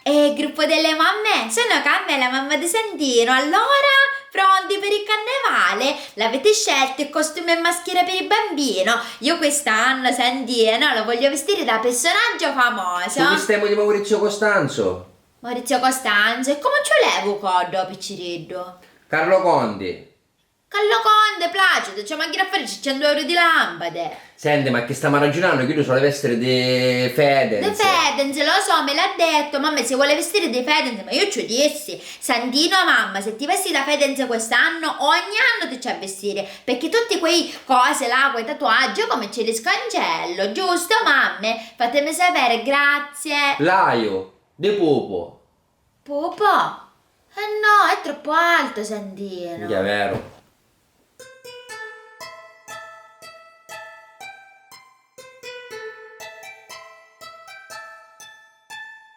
E il gruppo delle mamme? Sono Carmen, la mamma di Sandino. Allora, pronti per il carnevale? L'avete scelto il costume e maschera per il bambino? Io quest'anno, Sandino, lo voglio vestire da personaggio famoso. Tu stiamo di Maurizio Costanzo. Maurizio Costanzo, e come ce levo coddo, picciriddo? Carlo Conti. Callo Conde, Placido, c'è macchina a fare 100 euro di lampade. Senti, ma che stiamo ragionando? Che io sono le vestire di Fedez. De Fedens, lo so, me l'ha detto, mamma si vuole vestire di Fedens, ma io ci dissi, Santino mamma, se ti vesti da Fedens quest'anno, ogni anno ti c'è a vestire, perché tutti quei cose là, quei tatuaggi, io come ce li scancello, giusto mamme? Fatemi sapere, grazie. Laio, De Pupo. Pupo? Eh no, è troppo alto Santino. Che è vero.